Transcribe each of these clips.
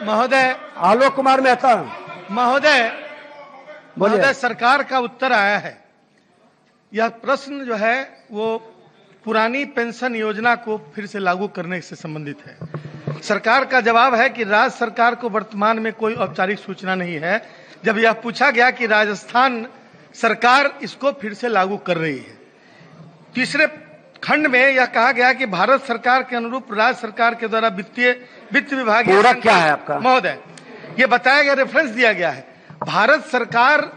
महोदय आलोक कुमार मेहता महोदय सरकार का उत्तर आया है। यह प्रश्न जो है वो पुरानी पेंशन योजना को फिर से लागू करने से संबंधित है। सरकार का जवाब है कि राज्य सरकार को वर्तमान में कोई औपचारिक सूचना नहीं है। जब यह पूछा गया कि राजस्थान सरकार इसको फिर से लागू कर रही है, तीसरे खंड में यह कहा गया कि भारत सरकार के अनुरूप राज्य सरकार के द्वारा वित्त विभाग क्या है आपका महोदय, ये बताया गया, रेफरेंस दिया गया है। भारत सरकार,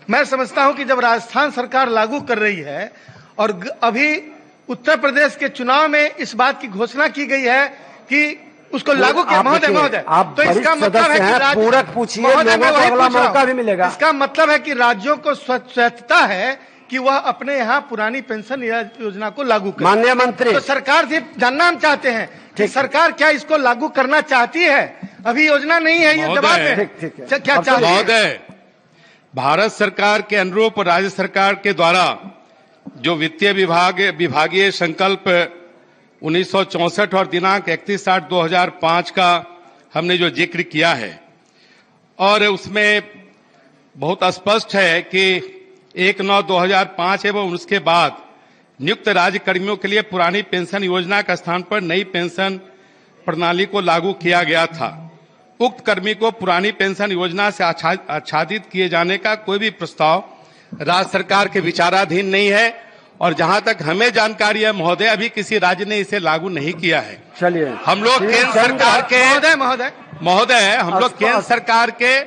मैं समझता हूं कि जब राजस्थान सरकार लागू कर रही है और अभी उत्तर प्रदेश के चुनाव में इस बात की घोषणा की गई है कि उसको लागू किया, महोदय तो इसका मतलब है कि पूरक पूछिए, लोगों को अगला मौका भी मिलेगा। इसका मतलब है कि राज्यों को स्वच्छता है कि वह अपने यहाँ पुरानी पेंशन योजना को लागू करे। माननीय मंत्री, तो सरकार से जानना हम चाहते हैं कि सरकार क्या इसको लागू करना चाहती है? अभी योजना नहीं है, ये जवाब है। क्या चाहती है? महोदय, भारत सरकार के अनुरूप राज्य सरकार के द्वारा जो वित्तीय विभागीय संकल्प 1964 और दिनांक 31/8/2005 का हमने जो जिक्र किया है, और उसमें बहुत स्पष्ट है कि 1/9/2005 एवं उसके बाद नियुक्त राज्य कर्मियों के लिए पुरानी पेंशन योजना का स्थान पर नई पेंशन प्रणाली को लागू किया गया था। उक्त कर्मी को पुरानी पेंशन योजना से आच्छादित किए जाने का कोई भी प्रस्ताव राज्य सरकार के विचाराधीन नहीं है, और जहां तक हमें जानकारी है महोदय, अभी किसी राज्य ने इसे लागू नहीं किया है। चलिए, हम लोग केंद्र सरकार के महोदय हम लोग केंद्र सरकार के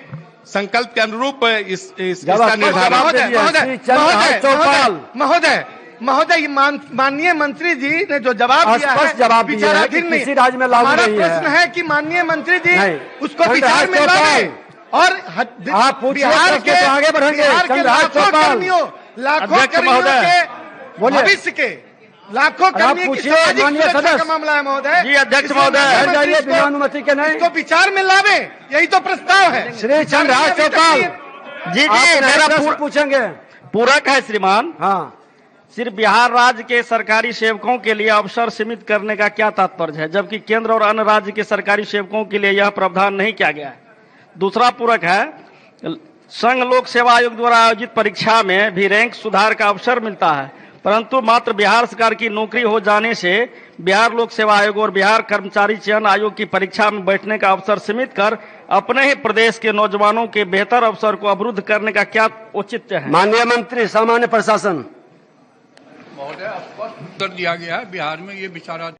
संकल्प के अनुरूप इसका निर्धारण। महोदय, माननीय मंत्री जी ने जो जवाब दिया है विचाराधीन नहीं, किसी राज्य में लागू हमारा नहीं प्रश्न है कि माननीय मंत्री जी उसको विचार में लाए और बिहार के आगे बढ़ेंगे। लाखों कर्मियों के भविष्य के लाखों कर्मियों की सामाजिक सुरक्षा का मामला है महोदय। जी अध्यक्ष महोदय, बिना अनुमति के नहीं, इसको विचार में लावे, यही तो प्रस्ताव है। श्री चंद्रहास चौपाल जी मेरा पूछेंगे। पूरक है श्रीमान। हाँ, सिर्फ बिहार राज्य के सरकारी सेवकों के लिए अवसर सीमित करने का क्या तात्पर्य है, जबकि केंद्र और अन्य राज्य के सरकारी सेवकों के लिए यह प्रावधान नहीं किया गया है। दूसरा पूरक है, संघ लोक सेवा आयोग द्वारा आयोजित परीक्षा में भी रैंक सुधार का अवसर मिलता है, परंतु मात्र बिहार सरकार की नौकरी हो जाने से बिहार लोक सेवा आयोग और बिहार कर्मचारी चयन आयोग की परीक्षा में बैठने का अवसर सीमित कर अपने ही प्रदेश के नौजवानों के बेहतर अवसर को अवरुद्ध करने का क्या औचित्य है? माननीय मंत्री सामान्य प्रशासन। महोदय, स्पष्ट उत्तर दिया गया है। बिहार में ये विचाराधीन